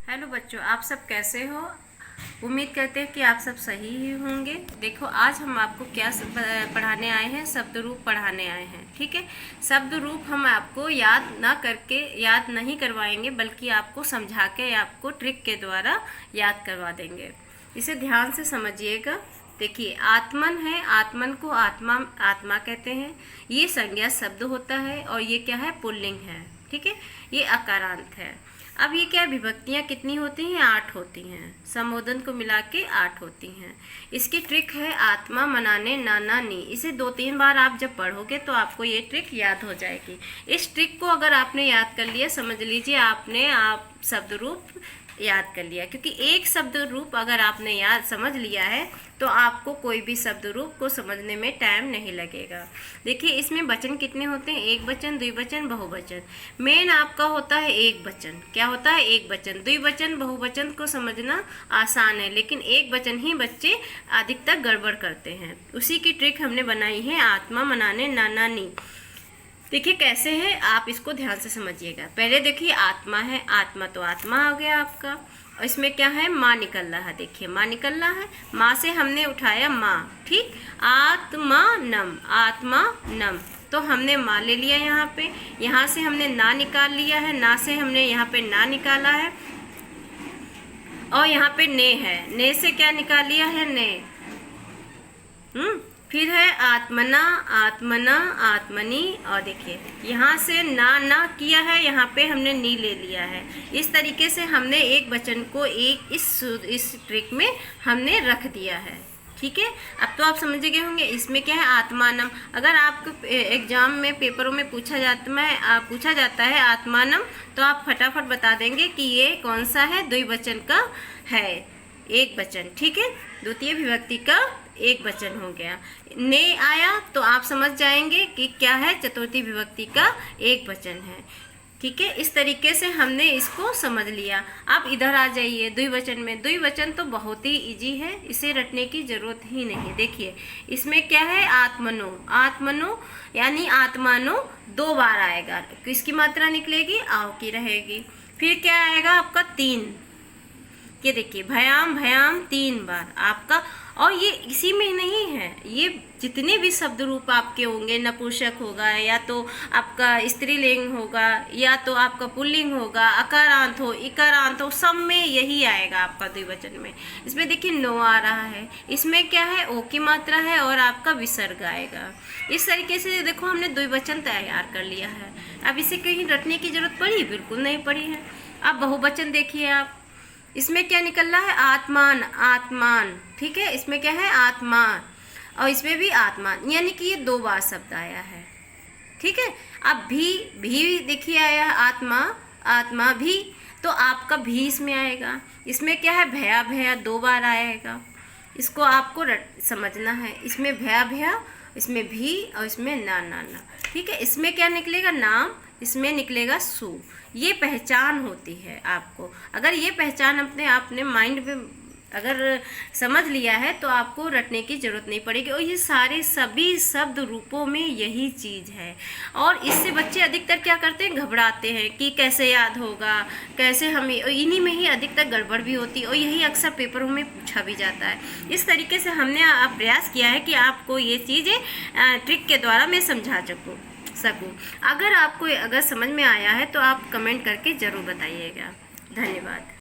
Hello बच्चों, आप सब कैसे हो। उम्मीद करते हैं कि आप सब सही ही होंगे। देखो, आज हम आपको क्या पढ़ाने आए हैं, शब्द रूप पढ़ाने आए हैं। ठीक है, शब्द रूप हम आपको याद नहीं करवाएंगे, बल्कि आपको समझा के आपको ट्रिक के द्वारा याद करवा देंगे। इसे ध्यान से समझिएगा। देखिए, आत्मन है, आत्मन को आत्मा कहते हैं। ये संज्ञा शब्द होता है और ये क्या है, पुल्लिंग है। ठीक है, ये अकारांत है। अब ये क्या, विभक्तियाँ कितनी होती हैं, 8 होती हैं। संबोधन को मिला के 8 होती हैं। इसकी ट्रिक है आत्मा मनाने नाना नी। इसे 2-3 बार आप जब पढ़ोगे तो आपको ये ट्रिक याद हो जाएगी। इस ट्रिक को अगर आपने याद कर लिया, समझ लीजिए आप शब्द रूप याद कर लिया। क्योंकि एक शब्द रूप अगर आपने समझ लिया है तो आपको कोई भी शब्द रूप को समझने में टाइम नहीं लगेगा। देखिए, इसमें वचन कितने होते हैं, एक वचन, द्विवचन, बहुवचन। मेन आपका होता है एक वचन। क्या होता है, एक वचन। द्विवचन बहुवचन को समझना आसान है, लेकिन एक वचन ही बच्चे अधिकतर गड़बड़ करते हैं। उसी की ट्रिक हमने बनाई है, आत्मा मनाने नाना नी। देखिए कैसे है, आप इसको ध्यान से समझिएगा। पहले देखिए, आत्मा है, आत्मा तो आत्मा आ गया आपका। और इसमें क्या है, माँ निकल रहा है। देखिए, माँ निकल रहा है, माँ से हमने उठाया माँ। ठीक, आत्मा नम, आत्मा नम, तो हमने माँ ले लिया यहाँ पे। यहाँ से हमने ना निकाल लिया है, ना से हमने यहाँ पे ना निकाला है। और यहाँ पे ने है, ने से क्या निकाल लिया है, ने। फिर है आत्मना, आत्मना, आत्मनी। और देखिए, यहाँ से ना किया है, यहाँ पे हमने नी ले लिया है। इस तरीके से हमने एक वचन को इस ट्रिक में हमने रख दिया है। ठीक है, अब तो आप समझ गए होंगे। इसमें क्या है, आत्मानम। अगर आपको एग्जाम में पेपरों में पूछा जाता है आत्मानम, तो आप फटाफट बता देंगे कि ये कौन सा है, द्विवचन का है, एक वचन। ठीक है, द्वितीय विभक्ति का एक वचन हो गया। ने आया तो आप समझ जाएंगे कि क्या है, चतुर्थी विभक्ति का एक वचन है। ठीक है, इस तरीके से हमने इसको समझ लिया। अब इधर आ जाइए द्विवचन में। द्विवचन तो बहुत ही इजी है, इसे रटने की जरूरत ही नहीं। देखिए, इसमें क्या है, आत्मनो, आत्मनो यानी आत्मानो 2 बार आएगा। किसकी मात्रा निकलेगी, आव की रहेगी। फिर क्या आएगा आपका, 3। ये देखिए, भयाम भयाम 3 बार आपका। और ये इसी में नहीं है, ये जितने भी शब्द रूप आपके होंगे, नपुंसक होगा, या तो आपका स्त्रीलिंग होगा, या तो आपका पुल्लिंग होगा, अकारांत हो, इकारांत हो, सब में यही आएगा आपका द्विवचन में। इसमें देखिए नो आ रहा है, इसमें क्या है, ओ की मात्रा है और आपका विसर्ग आएगा। इस तरीके से देखो, हमने द्विवचन तैयार कर लिया है। अब इसे कहीं रटने की जरूरत पड़ी, बिल्कुल नहीं पड़ी है। अब बहुवचन देखिए आप, इसमें क्या निकल रहा है, आत्मान, आत्मान। ठीक है, इसमें क्या है, आत्मान, और इसमें भी आत्मान, यानी कि ये 2 बार शब्द आया है। ठीक है, अब भी देखिए आया है, आत्मा, आत्मा भी, तो आपका भी इसमें आएगा। इसमें क्या है, भया भया 2 बार आएगा। इसको आपको समझना है। इसमें भया भया, इसमें भी, और इसमें ना ना ना। ठीक है, इसमें क्या निकलेगा, नाम, इसमें निकलेगा सु। ये पहचान होती है आपको। अगर ये पहचान आपने माइंड में अगर समझ लिया है तो आपको रटने की ज़रूरत नहीं पड़ेगी। और ये सारे सभी शब्द रूपों में यही चीज़ है। और इससे बच्चे अधिकतर क्या करते हैं, घबराते हैं कि कैसे याद होगा, कैसे हमें, इन्हीं में ही अधिकतर गड़बड़ भी होती है। और यही अक्सर पेपरों में पूछा भी जाता है। इस तरीके से हमने प्रयास किया है कि आपको ये चीज़ें ट्रिक के द्वारा मैं समझा सकूँ। अगर समझ में आया है तो आप कमेंट करके ज़रूर बताइएगा। धन्यवाद।